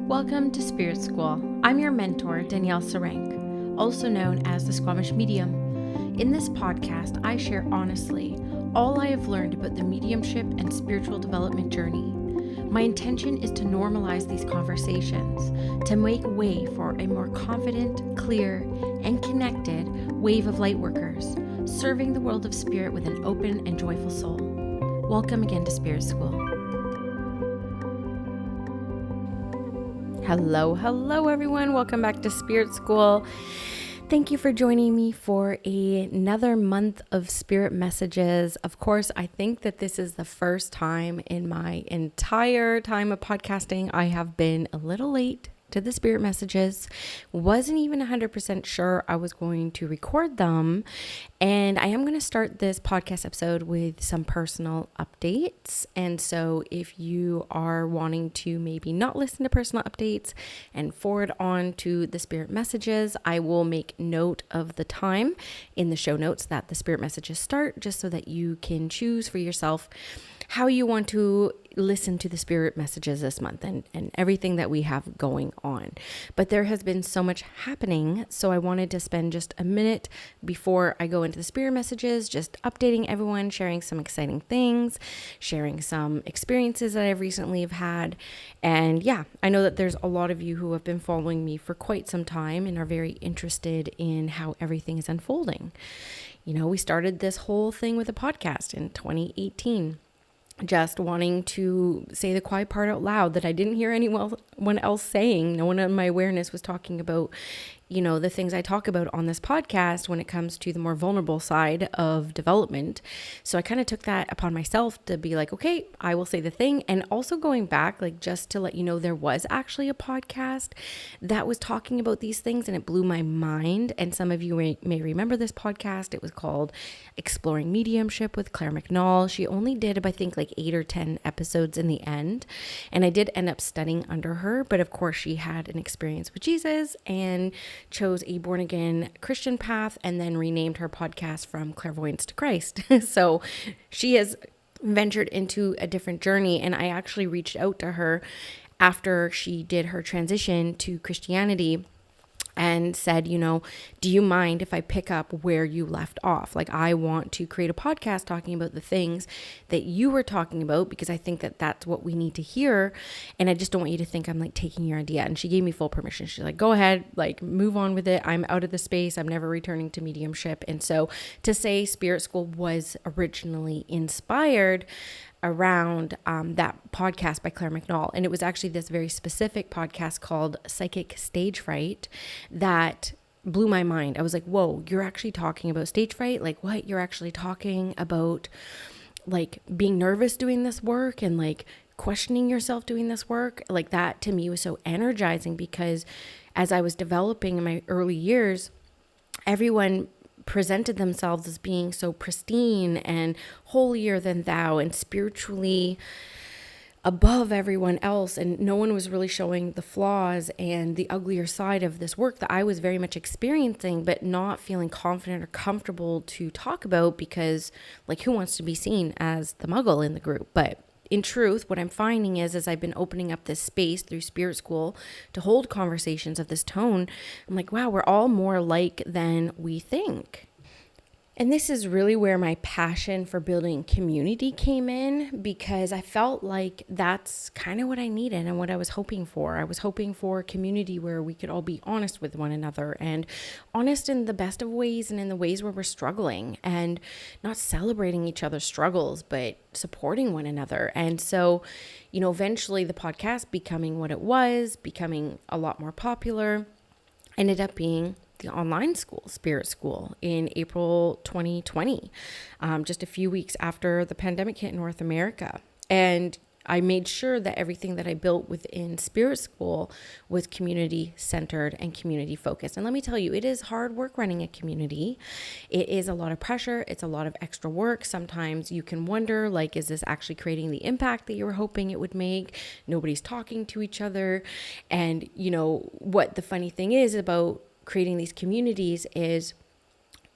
Welcome to Spirit School. I'm your mentor, Danielle Sarank, also known as the Squamish Medium. In this podcast, I share honestly all I have learned about the mediumship and spiritual development journey. My intention is to normalize these conversations, to make way for a more confident, clear, and connected wave of lightworkers, serving the world of spirit with an open and joyful soul. Welcome again to Spirit School. Hello everyone. Welcome back to Spirit School. Thank you for joining me for another month of spirit messages. Of course, I think that this is the first time in my entire time of podcasting I have been a little late to the spirit messages. Wasn't even 100% sure I was going to record them. And I am going to start this podcast episode with some personal updates. And so if you are wanting to maybe not listen to personal updates and forward on to the spirit messages, I will make note of the time in the show notes that the spirit messages start, just so that you can choose for yourself how you want to listen to the spirit messages this month and everything that we have going on. But there has been so much happening, so I wanted to spend just a minute before I go into the spirit messages, just updating everyone, sharing some exciting things, sharing some experiences that I've recently have had. And yeah, I know that there's a lot of you who have been following me for quite some time and are very interested in how everything is unfolding. You know, we started this whole thing with a podcast in 2018. Just wanting to say the quiet part out loud that I didn't hear anyone else saying. No one in my awareness was talking about, you know, the things I talk about on this podcast when it comes to the more vulnerable side of development. So I kind of took that upon myself to be like, okay, I will say the thing. And also going back, like, just to let you know, there was actually a podcast that was talking about these things and it blew my mind. And some of you may remember this podcast. It was called Exploring Mediumship with Claire McNall. She only did, I think, like 8 or 10 episodes in the end. And I did end up studying under her, but of course she had an experience with Jesus and chose a born again Christian path and then renamed her podcast from Clairvoyance to Christ. So she has ventured into a different journey. And I actually reached out to her after she did her transition to Christianity and said, you know, do you mind if I pick up where you left off? Like, I want to create a podcast talking about the things that you were talking about, because I think that that's what we need to hear. And I just don't want you to think I'm like taking your idea. And she gave me full permission. She's like, go ahead, like move on with it. I'm out of the space. I'm never returning to mediumship. And so to say Spirit School was originally inspired around that podcast by Claire McNall. And it was actually this very specific podcast called Psychic Stage Fright that blew my mind. I was like, whoa, you're actually talking about stage fright? Like, what? You're actually talking about like being nervous doing this work and like questioning yourself doing this work? Like, that to me was so energizing, because as I was developing in my early years, everyone presented themselves as being so pristine and holier than thou and spiritually above everyone else. And no one was really showing the flaws and the uglier side of this work that I was very much experiencing, but not feeling confident or comfortable to talk about, because like, who wants to be seen as the muggle in the group? But in truth, what I'm finding is, as I've been opening up this space through Spirit School to hold conversations of this tone, I'm like, wow, we're all more alike than we think. And this is really where my passion for building community came in, because I felt like that's kind of what I needed and what I was hoping for. I was hoping for a community where we could all be honest with one another, and honest in the best of ways and in the ways where we're struggling, and not celebrating each other's struggles, but supporting one another. And so, you know, eventually the podcast becoming what it was, becoming a lot more popular, ended up being the online school, Spirit School, in April 2020, just a few weeks after the pandemic hit North America. And I made sure that everything that I built within Spirit School was community centered and community focused. And let me tell you, it is hard work running a community. It is a lot of pressure. It's a lot of extra work. Sometimes you can wonder, like, is this actually creating the impact that you were hoping it would make? Nobody's talking to each other. And you know, what the funny thing is about creating these communities is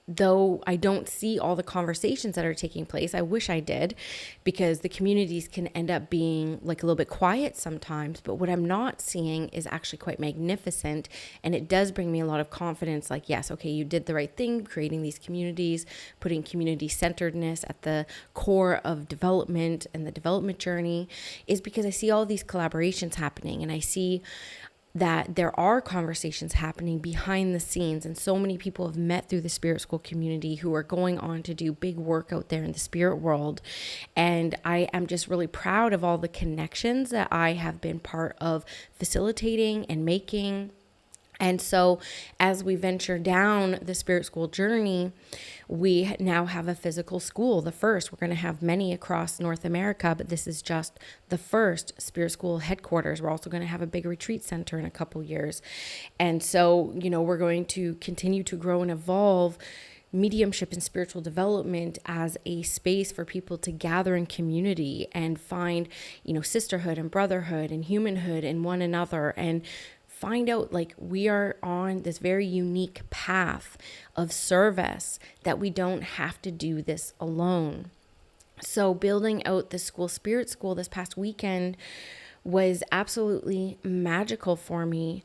though I don't see all the conversations that are taking place, I wish I did, because the communities can end up being like a little bit quiet sometimes. But what I'm not seeing is actually quite magnificent. And it does bring me a lot of confidence, like, yes, okay, you did the right thing, creating these communities, putting community centeredness at the core of development and the development journey, is because I see all these collaborations happening, and I see that there are conversations happening behind the scenes, and so many people have met through the Spirit School community who are going on to do big work out there in the spirit world. And I am just really proud of all the connections that I have been part of facilitating and making. And so as we venture down the Spirit School journey, we now have a physical school, the first. We're going to have many across North America, but this is just the first Spirit School headquarters. We're also going to have a big retreat center in a couple years. And so, we're going to continue to grow and evolve mediumship and spiritual development as a space for people to gather in community and find, sisterhood and brotherhood and humanhood in one another, and find out like we are on this very unique path of service, that we don't have to do this alone. So building out the school, Spirit School, this past weekend was absolutely magical for me.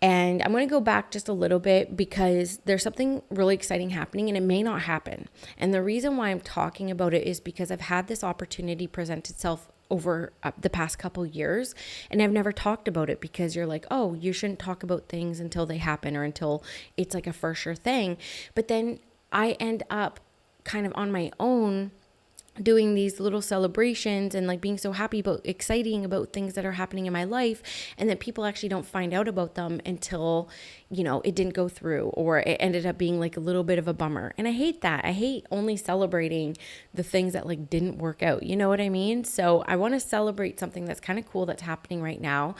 And I'm going to go back just a little bit because there's something really exciting happening, and it may not happen. And the reason why I'm talking about it is because I've had this opportunity present itself over the past couple years, and I've never talked about it, because you're like, oh, you shouldn't talk about things until they happen or until it's like a for sure thing. But then I end up kind of on my own doing these little celebrations and like being so happy about, exciting about things that are happening in my life, and that people actually don't find out about them until, it didn't go through, or it ended up being like a little bit of a bummer. And I hate that. I hate only celebrating the things that like didn't work out. You know what I mean? So I want to celebrate something that's kind of cool that's happening right now.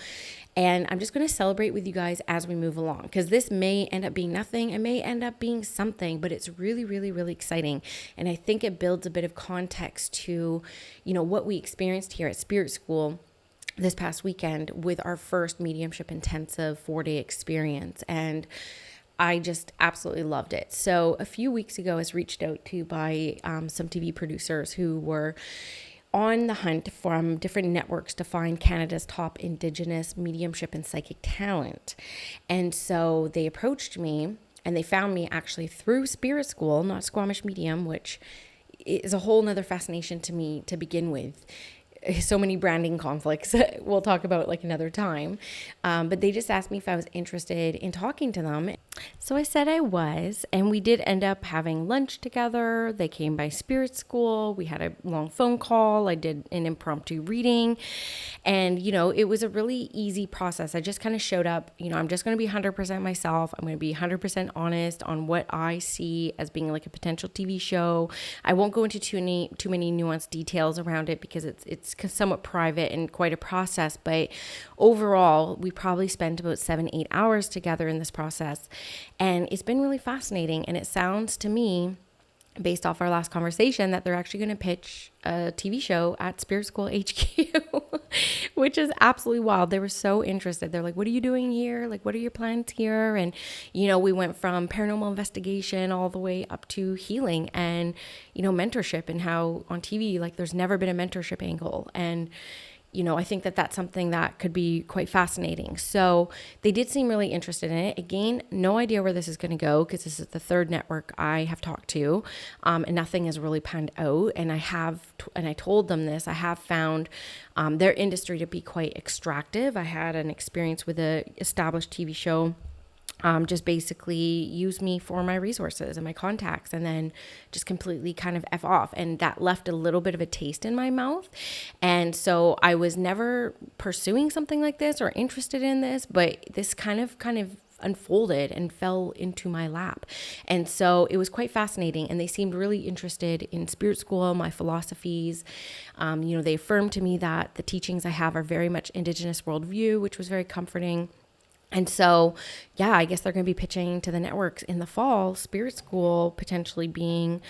And I'm just going to celebrate with you guys as we move along, because this may end up being nothing. It may end up being something, but it's really, really, really exciting. And I think it builds a bit of context to, what we experienced here at Spirit School this past weekend with our first mediumship intensive 4-day experience. And I just absolutely loved it. So a few weeks ago, I was reached out to by some TV producers who were on the hunt from different networks to find Canada's top Indigenous mediumship and psychic talent. And so they approached me, and they found me actually through Spirit School, not Squamish Medium, which is a whole nother fascination to me to begin with. So many branding conflicts we'll talk about like another time. But they just asked me if I was interested in talking to them. So I said I was, and we did end up having lunch together. They came by Spirit School. We had a long phone call. I did an impromptu reading, and, it was a really easy process. I just kind of showed up, I'm just going to be 100% myself. I'm going to be 100% honest on what I see as being like a potential TV show. I won't go into too many nuanced details around it, because it's somewhat private and quite a process. But overall, we probably spent about 7-8 hours together in this process. And it's been really fascinating. And it sounds to me, based off our last conversation, that they're actually going to pitch a TV show at Spirit School HQ, which is absolutely wild. They were so interested. They're like, what are you doing here? Like, what are your plans here? And, we went from paranormal investigation all the way up to healing and, mentorship, and how on TV, like, there's never been a mentorship angle. And, I think that that's something that could be quite fascinating. So they did seem really interested in it. Again, no idea where this is going to go, because this is the third network I have talked to, and nothing has really panned out. And I told them this, I have found their industry to be quite extractive. I had an experience with an established TV show just basically use me for my resources and my contacts, and then just completely kind of F off. And that left a little bit of a taste in my mouth. And so I was never pursuing something like this or interested in this, but this kind of unfolded and fell into my lap. And so it was quite fascinating. And they seemed really interested in Spirit School, my philosophies. They affirmed to me that the teachings I have are very much Indigenous worldview, which was very comforting. And so, I guess they're going to be pitching to the networks in the fall, Spirit School potentially being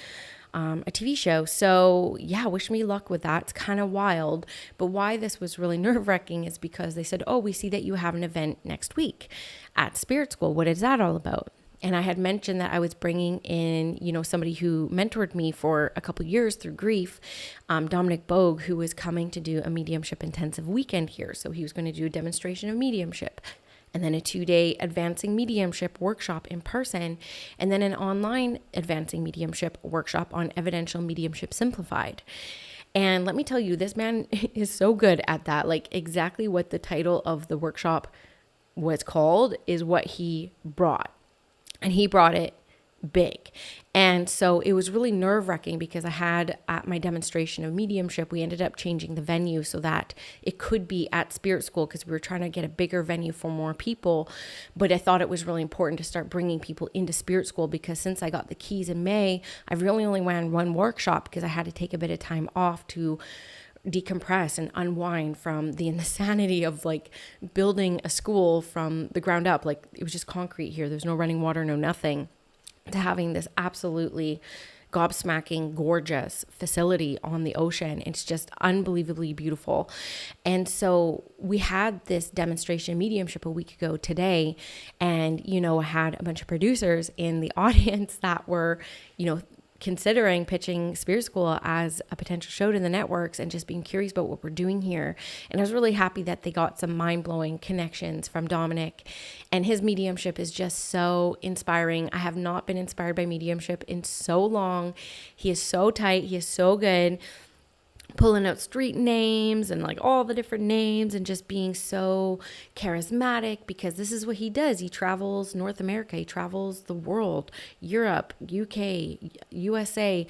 a TV show. So wish me luck with that. It's kind of wild. But why this was really nerve-wracking is because they said, oh, we see that you have an event next week at Spirit School. What is that all about? And I had mentioned that I was bringing in, somebody who mentored me for a couple years through grief, Dominic Bogue, who was coming to do a mediumship intensive weekend here. So he was going to do a demonstration of mediumship, and then a 2-day advancing mediumship workshop in person, and then an online advancing mediumship workshop on evidential mediumship simplified. And let me tell you, this man is so good at that. Like, exactly what the title of the workshop was called is what he brought. And he brought it big. And so it was really nerve-wracking because I had at my demonstration of mediumship, we ended up changing the venue so that it could be at Spirit School because we were trying to get a bigger venue for more people. But I thought it was really important to start bringing people into Spirit School because since I got the keys in May, I've really only ran one workshop because I had to take a bit of time off to decompress and unwind from the insanity of like building a school from the ground up. Like, it was just concrete here. There's no running water, no nothing, to having this absolutely gobsmacking gorgeous facility on the ocean. It's just unbelievably beautiful. And so we had this demonstration mediumship a week ago today, and I had a bunch of producers in the audience that were considering pitching Spirit School as a potential show to the networks and just being curious about what we're doing here. And I was really happy that they got some mind-blowing connections from Dominic, and his mediumship is just so inspiring. I have not been inspired by mediumship in so long. He is so tight. He is so good, pulling out street names and like all the different names and just being so charismatic, because this is what he does. He travels North America, he travels the world, Europe, UK, USA,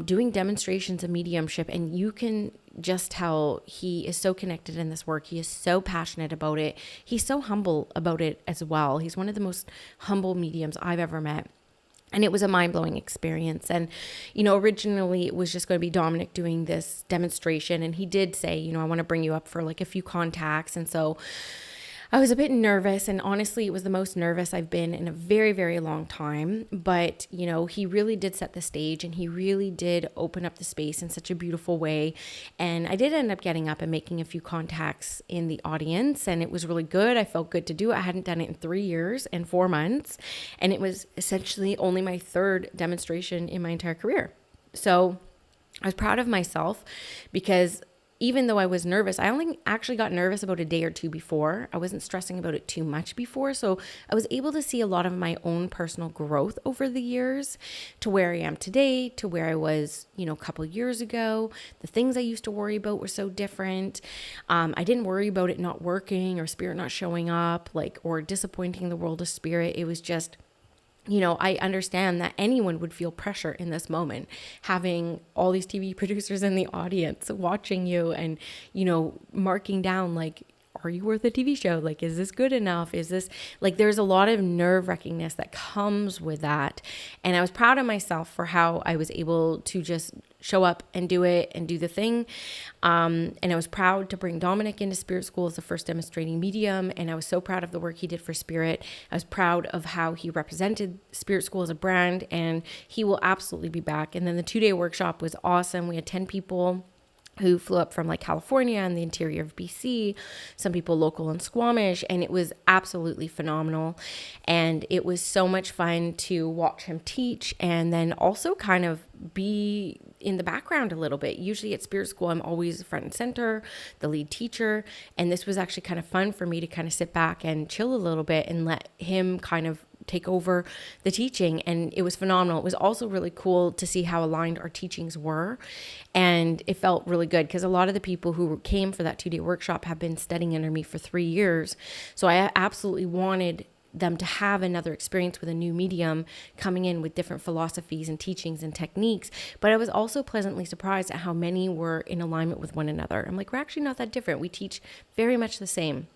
doing demonstrations of mediumship. And you can just tell he is so connected in this work. He is so passionate about it. He's so humble about it as well. He's one of the most humble mediums I've ever met. And it was a mind-blowing experience. And, originally it was just going to be Dominic doing this demonstration. And he did say, I want to bring you up for like a few contacts. And so I was a bit nervous, and honestly, it was the most nervous I've been in a very, very long time. But, he really did set the stage, and he really did open up the space in such a beautiful way. And I did end up getting up and making a few contacts in the audience, and it was really good. I felt good to do it. I hadn't done it in 3 years and 4 months, and it was essentially only my third demonstration in my entire career. So I was proud of myself because even though I was nervous, I only actually got nervous about a day or two before. I wasn't stressing about it too much before. So I was able to see a lot of my own personal growth over the years to where I am today, to where I was, a couple years ago. The things I used to worry about were so different. I didn't worry about it not working or spirit not showing up, or disappointing the world of spirit. It was just, I understand that anyone would feel pressure in this moment, having all these TV producers in the audience watching you and, marking down, are you worth a TV show? Is this good enough? Is this there's a lot of nerve-wrackingness that comes with that. And I was proud of myself for how I was able to just show up and do it and do the thing. And I was proud to bring Dominic into Spirit School as the first demonstrating medium. And I was so proud of the work he did for Spirit. I was proud of how he represented Spirit School as a brand, and he will absolutely be back. And then the 2-day workshop was awesome. We had 10 people who flew up from California and the interior of BC, some people local in Squamish, and it was absolutely phenomenal. And it was so much fun to watch him teach and then also kind of be in the background a little bit. Usually at Spirit School, I'm always front and center, the lead teacher. And this was actually kind of fun for me to kind of sit back and chill a little bit and let him kind of take over the teaching. And it was phenomenal. It was also really cool to see how aligned our teachings were. And it felt really good because a lot of the people who came for that 2-day workshop have been studying under me for 3 years. So I absolutely wanted them to have another experience with a new medium coming in with different philosophies and teachings and techniques. But I was also pleasantly surprised at how many were in alignment with one another. I'm we're actually not that different. We teach very much the same.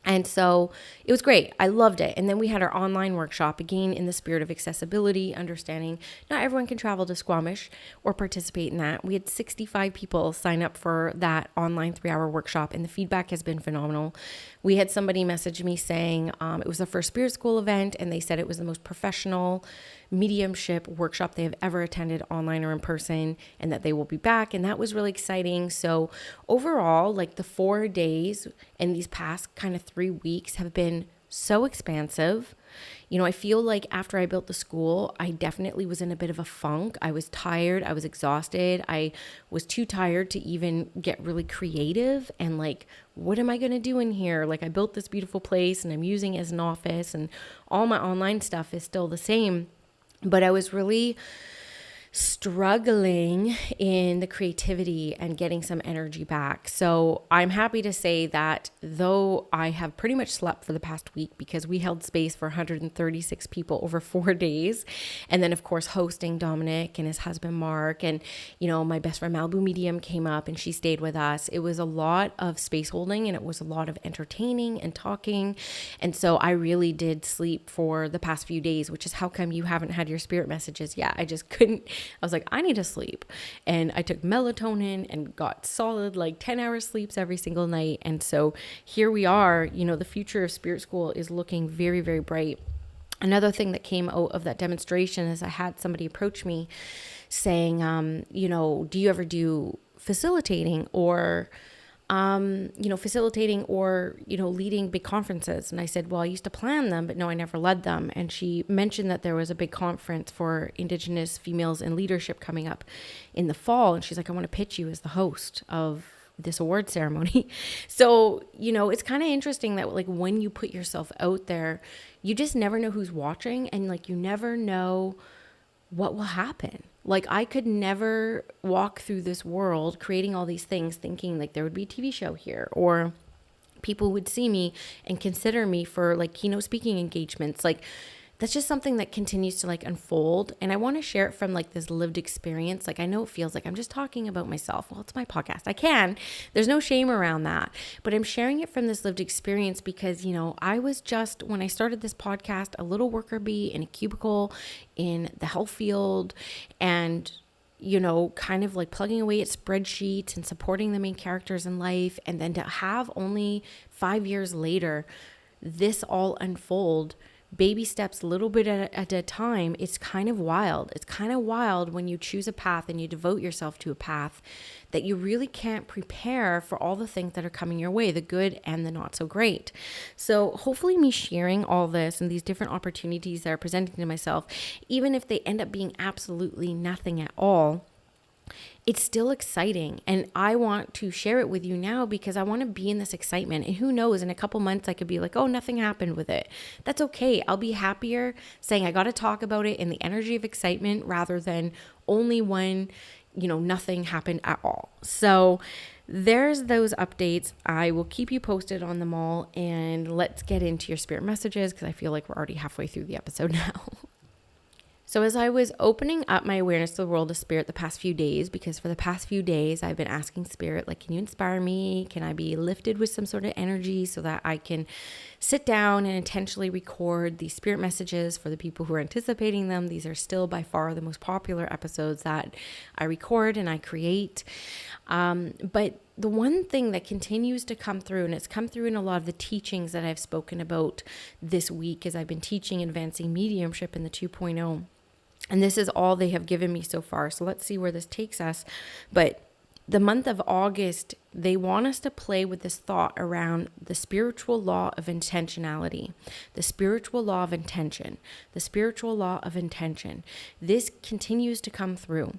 And so it was great. I loved it. And then we had our online workshop, again, in the spirit of accessibility, understanding not everyone can travel to Squamish or participate in that. We had 65 people sign up for that online 3-hour workshop, and the feedback has been phenomenal. We had somebody message me saying it was the first Spirit School event, and they said it was the most professional mediumship workshop they have ever attended online or in person, and that they will be back. And that was really exciting. So overall, the 4 days and these past kind of 3 weeks have been so expansive. I feel like after I built the school, I definitely was in a bit of a funk. I was tired. I was exhausted. I was too tired to even get really creative and like, what am I going to do in here? Like, I built this beautiful place and I'm using it as an office, and all my online stuff is still the same. But I was really struggling in the creativity and getting some energy back. So I'm happy to say that though I have pretty much slept for the past week, because we held space for 136 people over 4 days. And then of course, hosting Dominic and his husband, Mark, and, my best friend Malibu Medium came up and she stayed with us. It was a lot of space holding and it was a lot of entertaining and talking. And so I really did sleep for the past few days, which is how come you haven't had your spirit messages yet. I just couldn't. I was like, I need to sleep. And I took melatonin and got solid like 10-hour sleeps every single night. And so here we are, the future of Spirit School is looking very, very bright. Another thing that came out of that demonstration is I had somebody approach me saying, do you ever do facilitating or leading big conferences? And I said, well, I used to plan them, but no, I never led them. And she mentioned that there was a big conference for Indigenous females in leadership coming up in the fall. And she's like, I want to pitch you as the host of this award ceremony. So, it's kind of interesting that like when you put yourself out there, you just never know who's watching, and like, you never know what will happen. Like, I could never walk through this world creating all these things thinking like there would be a TV show here, or people would see me and consider me for like keynote speaking engagements. Like, that's just something that continues to like unfold. And I want to share it from like this lived experience. Like, I know it feels like I'm just talking about myself. Well, it's my podcast. There's no shame around that, but I'm sharing it from this lived experience because, I was just, when I started this podcast, a little worker bee in a cubicle in the health field, and kind of like plugging away at spreadsheets and supporting the main characters in life. And then to have only 5 years later, this all unfold, baby steps, a little bit at a time. It's kind of wild. It's kind of wild when you choose a path and you devote yourself to a path that you really can't prepare for all the things that are coming your way, the good and the not so great. So hopefully me sharing all this and these different opportunities that are presenting to myself, even if they end up being absolutely nothing at all, it's still exciting. And I want to share it with you now because I want to be in this excitement. And who knows, in a couple months, I could be like, oh, nothing happened with it. That's okay. I'll be happier saying I got to talk about it in the energy of excitement rather than only when, nothing happened at all. So there's those updates. I will keep you posted on them all. And let's get into your spirit messages because I feel like we're already halfway through the episode now. So as I was opening up my awareness to the world of spirit the past few days, because for the past few days, I've been asking spirit, like, can you inspire me? Can I be lifted with some sort of energy so that I can sit down and intentionally record these spirit messages for the people who are anticipating them? These are still by far the most popular episodes that I record and I create. But the one thing that continues to come through, and it's come through in a lot of the teachings that I've spoken about this week as I've been teaching Advancing Mediumship in the 2.0. And this is all they have given me so far. So let's see where this takes us. But the month of August, they want us to play with this thought around the spiritual law of intentionality, the spiritual law of intention, the spiritual law of intention. This continues to come through.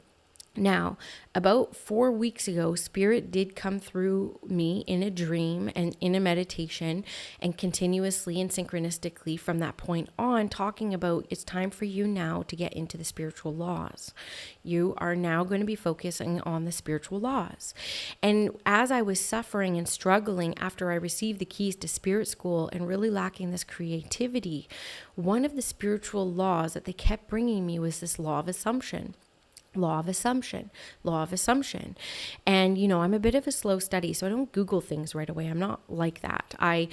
Now, about 4 weeks ago, Spirit did come through me in a dream and in a meditation, and continuously and synchronistically from that point on, talking about it's time for you now to get into the spiritual laws. You are now going to be focusing on the spiritual laws. And as I was suffering and struggling after I received the keys to Spirit School and really lacking this creativity, one of the spiritual laws that they kept bringing me was this law of assumption. Law of assumption. And, I'm a bit of a slow study, so I don't Google things right away. I'm not like that. I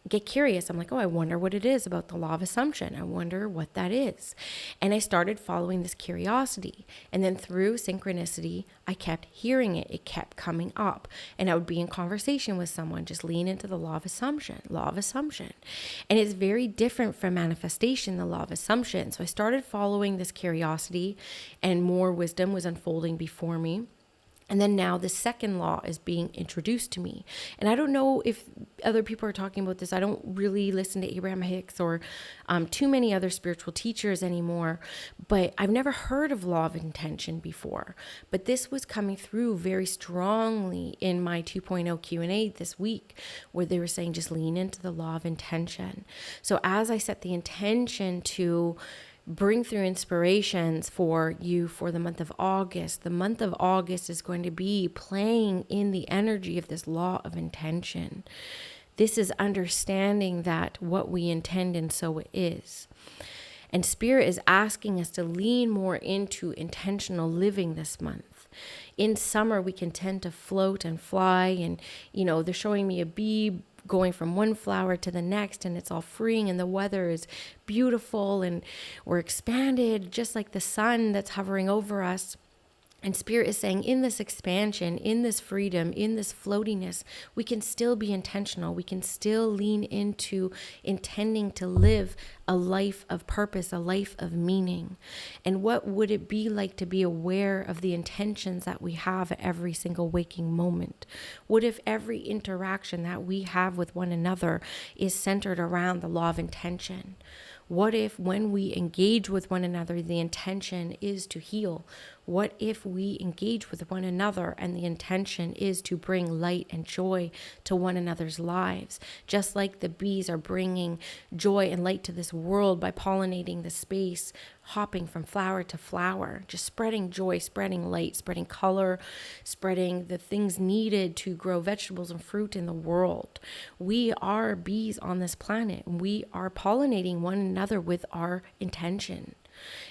get curious. I'm like, oh, I wonder what it is about the law of assumption. I wonder what that is. And I started following this curiosity. And then through synchronicity, I kept hearing it. It kept coming up. And I would be in conversation with someone, just lean into the law of assumption. And it's very different from manifestation, the law of assumption. So I started following this curiosity, and more wisdom was unfolding before me. And then now the second law is being introduced to me. And I don't know if other people are talking about this. I don't really listen to Abraham Hicks or too many other spiritual teachers anymore, but I've never heard of law of intention before. But this was coming through very strongly in my 2.0 Q&A this week, where they were saying just lean into the law of intention. So as I set the intention to bring through inspirations for you for the month of August. The month of August is going to be playing in the energy of this law of intention. This is understanding that what we intend and so it is. And Spirit is asking us to lean more into intentional living this month. In summer, we can tend to float and fly, and they're showing me a bee going from one flower to the next, and it's all freeing, and the weather is beautiful, and we're expanded just like the sun that's hovering over us. And Spirit is saying in this expansion, in this freedom, in this floatiness, we can still be intentional. We can still lean into intending to live a life of purpose, a life of meaning. And what would it be like to be aware of the intentions that we have at every single waking moment? What if every interaction that we have with one another is centered around the law of intention? What if when we engage with one another, the intention is to heal? What if we engage with one another and the intention is to bring light and joy to one another's lives? Just like the bees are bringing joy and light to this world by pollinating the space, hopping from flower to flower, just spreading joy, spreading light, spreading color, spreading the things needed to grow vegetables and fruit in the world. We are bees on this planet. We are pollinating one another with our intention.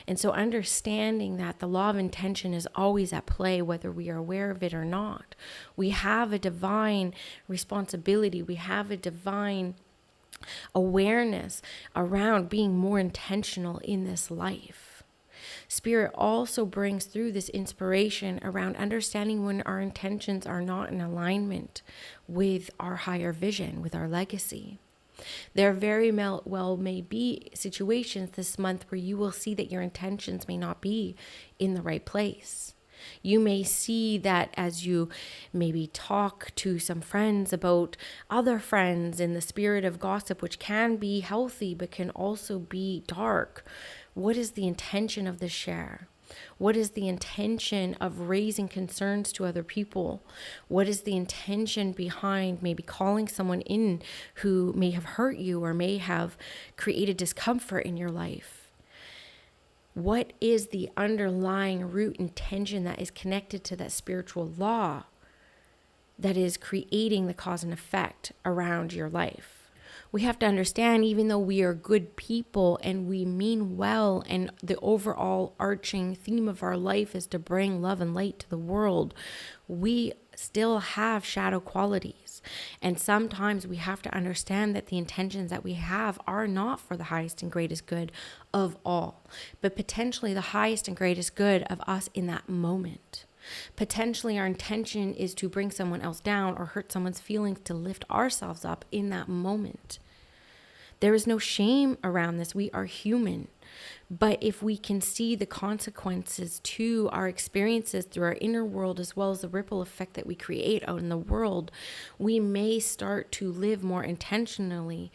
And so understanding that the law of intention is always at play, whether we are aware of it or not. We have a divine responsibility. We have a divine awareness around being more intentional in this life. Spirit also brings through this inspiration around understanding when our intentions are not in alignment with our higher vision, with our legacy. There very well may be situations this month where you will see that your intentions may not be in the right place. You may see that as you maybe talk to some friends about other friends in the spirit of gossip, which can be healthy but can also be dark. What is the intention of the share? What is the intention of raising concerns to other people? What is the intention behind maybe calling someone in who may have hurt you or may have created discomfort in your life? What is the underlying root intention that is connected to that spiritual law that is creating the cause and effect around your life? We have to understand, even though we are good people and we mean well, and the overall arching theme of our life is to bring love and light to the world, we still have shadow qualities. And sometimes we have to understand that the intentions that we have are not for the highest and greatest good of all, but potentially the highest and greatest good of us in that moment. Potentially our intention is to bring someone else down or hurt someone's feelings to lift ourselves up in that moment. There is no shame around this. We are human. But if we can see the consequences to our experiences through our inner world, as well as the ripple effect that we create out in the world, we may start to live more intentionally.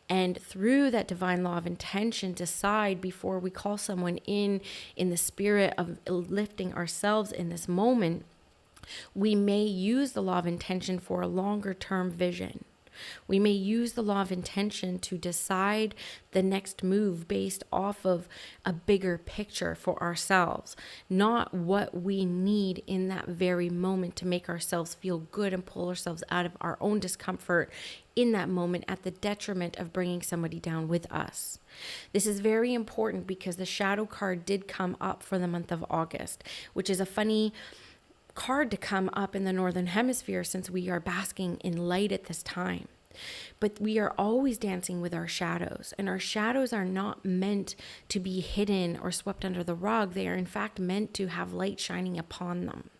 And through that divine law of intention, decide before we call someone in the spirit of lifting ourselves in this moment, we may use the law of intention for a longer term vision. We may use the law of intention to decide the next move based off of a bigger picture for ourselves, not what we need in that very moment to make ourselves feel good and pull ourselves out of our own discomfort in that moment at the detriment of bringing somebody down with us. This is very important because the shadow card did come up for the month of August, which is a funny card to come up in the Northern Hemisphere since we are basking in light at this time. But we are always dancing with our shadows, and our shadows are not meant to be hidden or swept under the rug. They are in fact meant to have light shining upon them.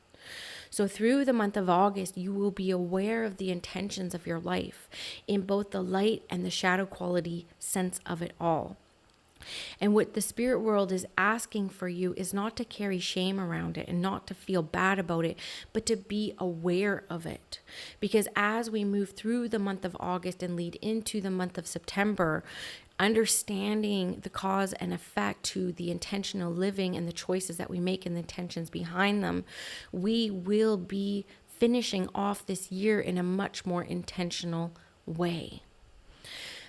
So through the month of August, you will be aware of the intentions of your life in both the light and the shadow quality sense of it all. And what the spirit world is asking for you is not to carry shame around it and not to feel bad about it, but to be aware of it. Because as we move through the month of August and lead into the month of September, understanding the cause and effect to the intentional living and the choices that we make and the intentions behind them, we will be finishing off this year in a much more intentional way.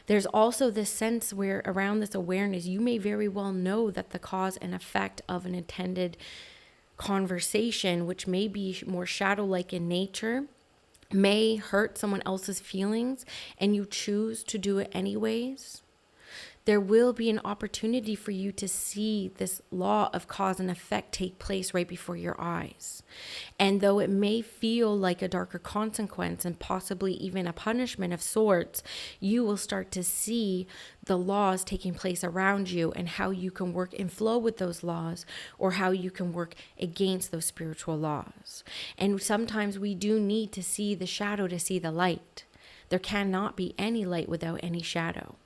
There's also this sense where around this awareness, you may very well know that the cause and effect of an intended conversation, which may be more shadow-like in nature, may hurt someone else's feelings, and you choose to do it anyways. There will be an opportunity for you to see this law of cause and effect take place right before your eyes. And though it may feel like a darker consequence and possibly even a punishment of sorts, you will start to see the laws taking place around you and how you can work in flow with those laws or how you can work against those spiritual laws. And sometimes we do need to see the shadow to see the light. There cannot be any light without any shadow.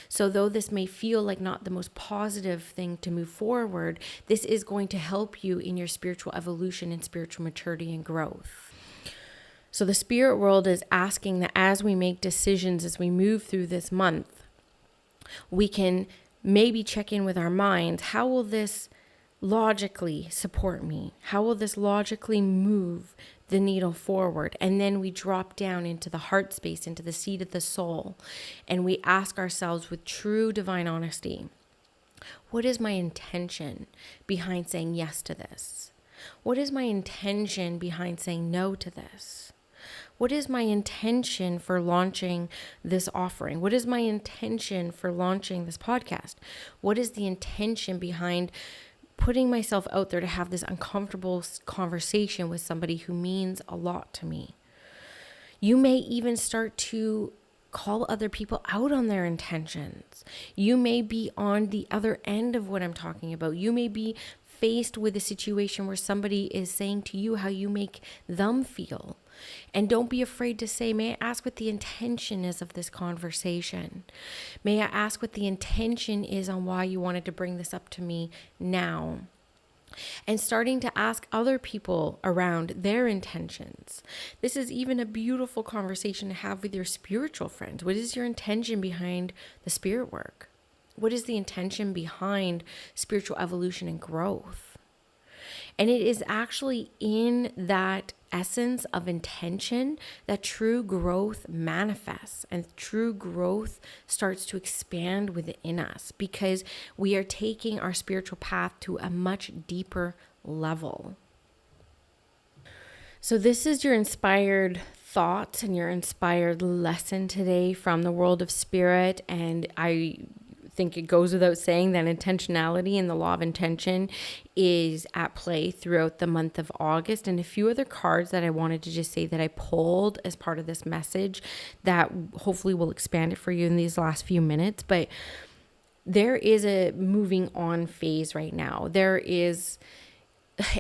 So though this may feel like not the most positive thing to move forward, this is going to help you in your spiritual evolution and spiritual maturity and growth. So the spirit world is asking that as we make decisions, as we move through this month, we can maybe check in with our minds. How will this logically support me? How will this logically move the needle forward? And then we drop down into the heart space, into the seat of the soul, and we ask ourselves with true divine honesty, what is my intention behind saying yes to this? What is my intention behind saying no to this? What is my intention for launching this offering? What is my intention for launching this podcast? What is the intention behind putting myself out there to have this uncomfortable conversation with somebody who means a lot to me? You may even start to call other people out on their intentions. You may be on the other end of what I'm talking about. You may be faced with a situation where somebody is saying to you how you make them feel. And don't be afraid to say, may I ask what the intention is of this conversation? May I ask what the intention is on why you wanted to bring this up to me now? And starting to ask other people around their intentions. This is even a beautiful conversation to have with your spiritual friends. What is your intention behind the spirit work? What is the intention behind spiritual evolution and growth? And it is actually in that essence of intention that true growth manifests and true growth starts to expand within us, because we are taking our spiritual path to a much deeper level. So this is your inspired thoughts and your inspired lesson today from the world of spirit. And I think it goes without saying that intentionality and the law of intention is at play throughout the month of August. And a few other cards that I wanted to just say that I pulled as part of this message that hopefully will expand it for you in these last few minutes. But there is a moving on phase right now. There is,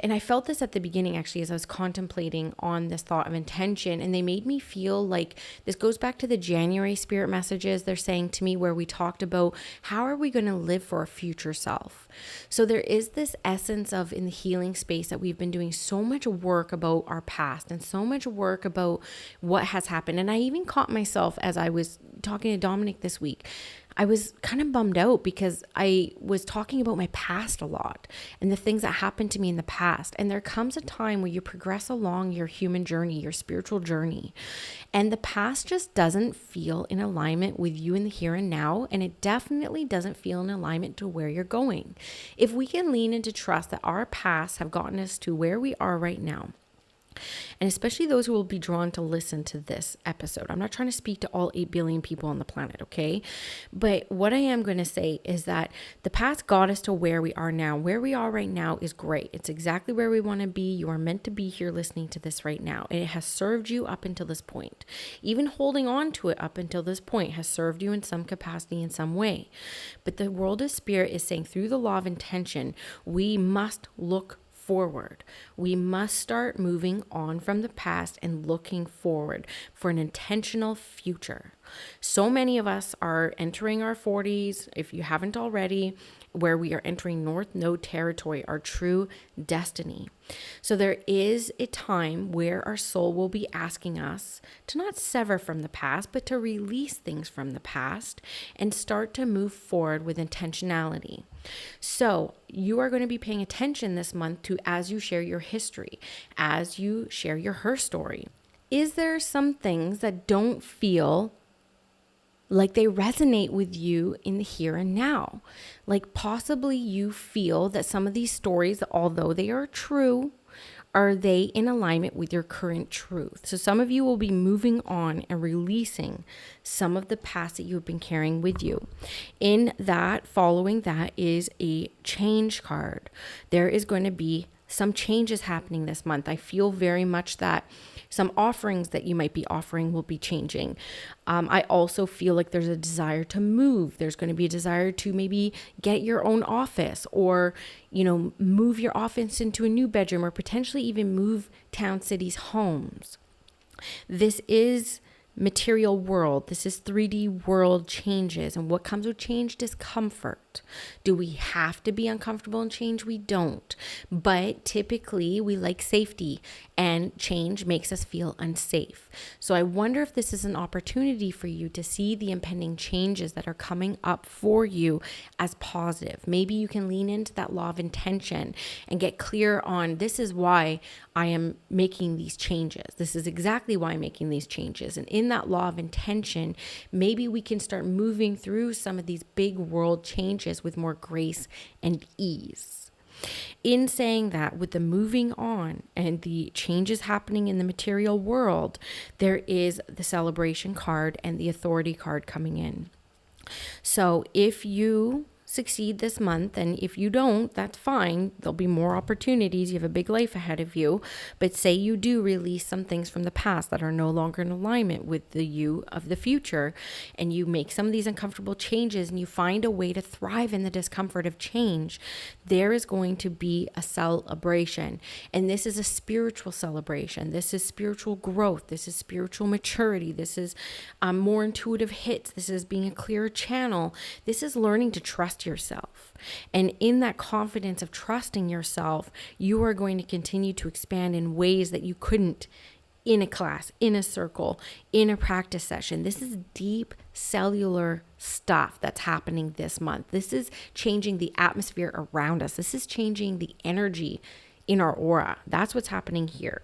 and I felt this at the beginning actually as I was contemplating on this thought of intention, and they made me feel like this goes back to the January spirit messages they're saying to me, where we talked about how are we going to live for our future self. So there is this essence of, in the healing space, that we've been doing so much work about our past and so much work about what has happened. And I even caught myself as I was talking to Dominic this week. I was kind of bummed out because I was talking about my past a lot and the things that happened to me in the past. And there comes a time where you progress along your human journey, your spiritual journey, and the past just doesn't feel in alignment with you in the here and now. And it definitely doesn't feel in alignment to where you're going. If we can lean into trust that our past have gotten us to where we are right now, and especially those who will be drawn to listen to this episode. I'm not trying to speak to all 8 billion people on the planet, okay? But what I am going to say is that the past got us to where we are now. Where we are right now is great. It's exactly where we want to be. You are meant to be here listening to this right now. And it has served you up until this point. Even holding on to it up until this point has served you in some capacity, in some way. But the world of spirit is saying, through the law of intention, we must look forward. We must start moving on from the past and looking forward for an intentional future. So many of us are entering our 40s, if you haven't already, where we are entering North Node territory, our true destiny. So there is a time where our soul will be asking us to not sever from the past, but to release things from the past and start to move forward with intentionality. So you are going to be paying attention this month to, as you share your history, as you share your her story. Is there some things that don't feel like they resonate with you in the here and now? Like possibly you feel that some of these stories, although they are true, are they in alignment with your current truth? So some of you will be moving on and releasing some of the past that you've been carrying with you. In that, following that is a change card. There is going to be some changes happening this month. I feel very much that some offerings that you might be offering will be changing. I also feel like there's a desire to move. There's going to be a desire to maybe get your own office, or, move your office into a new bedroom, or potentially even move town, cities, homes. This is material world. This is 3D world changes. And what comes with change? Discomfort. Do we have to be uncomfortable in change? We don't. But typically we like safety, and change makes us feel unsafe. So I wonder if this is an opportunity for you to see the impending changes that are coming up for you as positive. Maybe you can lean into that law of intention and get clear on, this is why I am making these changes. This is exactly why I'm making these changes. And in that law of intention, maybe we can start moving through some of these big world changes with more grace and ease. In saying that, with the moving on and the changes happening in the material world, there is the celebration card and the authority card coming in. So if you succeed this month, and if you don't, that's fine. There'll be more opportunities. You have a big life ahead of you. But say you do release some things from the past that are no longer in alignment with the you of the future, and you make some of these uncomfortable changes, and you find a way to thrive in the discomfort of change, there is going to be a celebration. And this is a spiritual celebration. This is spiritual growth. This is spiritual maturity. This is more intuitive hits. This is being a clearer channel. This is learning to trust yourself. And in that confidence of trusting yourself, you are going to continue to expand in ways that you couldn't in a class, in a circle, in a practice session. This is deep cellular stuff that's happening this month. This is changing the atmosphere around us. This is changing the energy in our aura. That's what's happening here.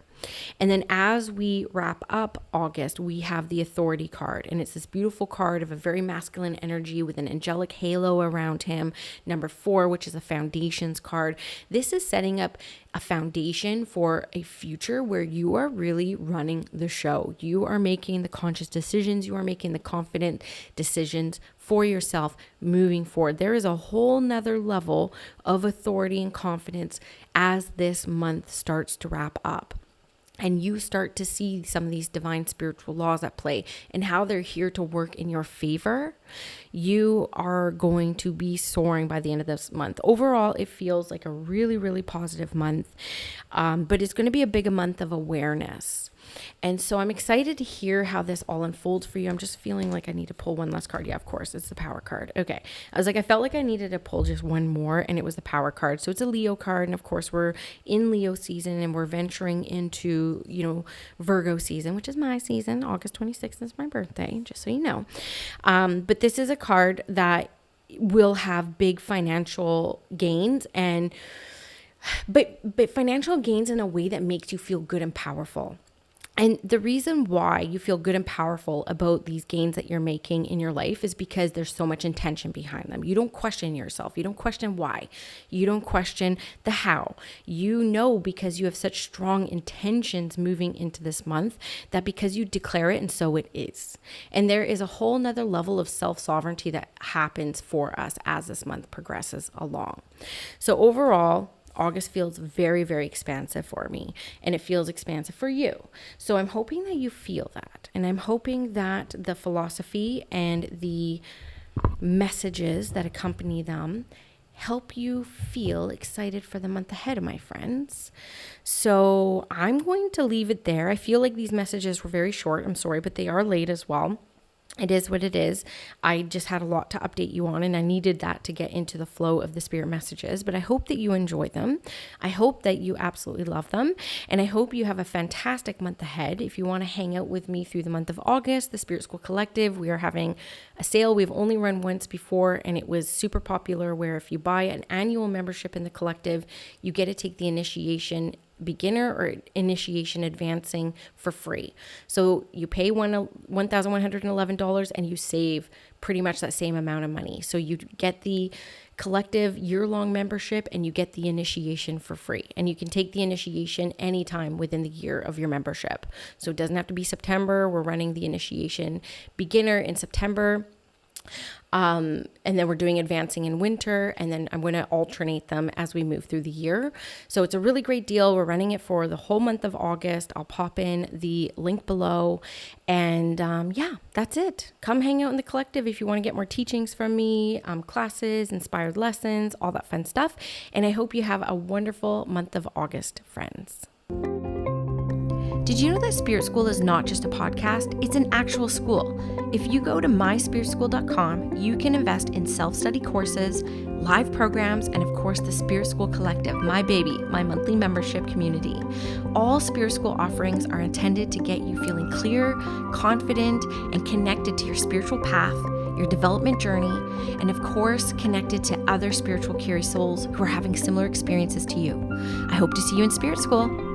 And then as we wrap up August, we have the authority card, and it's this beautiful card of a very masculine energy with an angelic halo around him. Number 4, which is a foundations card. This is setting up a foundation for a future where you are really running the show. You are making the conscious decisions. You are making the confident decisions for yourself moving forward. There is a whole nother level of authority and confidence as this month starts to wrap up. And you start to see some of these divine spiritual laws at play and how they're here to work in your favor. You are going to be soaring by the end of this month. Overall, it feels like a really, really positive month, but it's going to be a big month of awareness. And so I'm excited to hear how this all unfolds for you. I'm just feeling like I need to pull one last card. Yeah, of course, it's the power card. Okay. I felt like I needed to pull just one more, and it was the power card. So it's a Leo card. And of course, we're in Leo season, and we're venturing into, Virgo season, which is my season. August 26th is my birthday, just so you know. But this is a card that will have big financial gains, but financial gains in a way that makes you feel good and powerful. And the reason why you feel good and powerful about these gains that you're making in your life is because there's so much intention behind them. You don't question yourself. You don't question why. You don't question the how. You know, because you have such strong intentions moving into this month, that because you declare it, and so it is. And there is a whole nother level of self-sovereignty that happens for us as this month progresses along. So overall, August feels very, very expansive for me, and it feels expansive for you. So I'm hoping that you feel that, and I'm hoping that the philosophy and the messages that accompany them help you feel excited for the month ahead, my friends. So I'm going to leave it there. I feel like these messages were very short. I'm sorry, but they are late as well. It is what it is. I just had a lot to update you on, and I needed that to get into the flow of the Spirit messages. But I hope that you enjoy them. I hope that you absolutely love them. And I hope you have a fantastic month ahead. If you want to hang out with me through the month of August, the Spirit School Collective, we are having a sale. We've only run once before, and it was super popular, where if you buy an annual membership in the collective, you get to take the initiation beginner or initiation advancing for free. So you pay $1,111 and you save pretty much that same amount of money. So you get the collective year-long membership and you get the initiation for free. And you can take the initiation anytime within the year of your membership. So it doesn't have to be September. We're running the initiation beginner in September. And then we're doing advancing in winter, and then I'm going to alternate them as we move through the year. So it's a really great deal. We're running it for the whole month of August. I'll pop in the link below, and that's it. Come hang out in the collective if you want to get more teachings from me, classes, inspired lessons, all that fun stuff. And I hope you have a wonderful month of August, friends. Did you know that Spirit School is not just a podcast? It's an actual school. If you go to myspiritschool.com, you can invest in self-study courses, live programs, and of course the Spirit School Collective, my baby, my monthly membership community. All Spirit School offerings are intended to get you feeling clear, confident, and connected to your spiritual path, your development journey, and of course, connected to other spiritual curious souls who are having similar experiences to you. I hope to see you in Spirit School.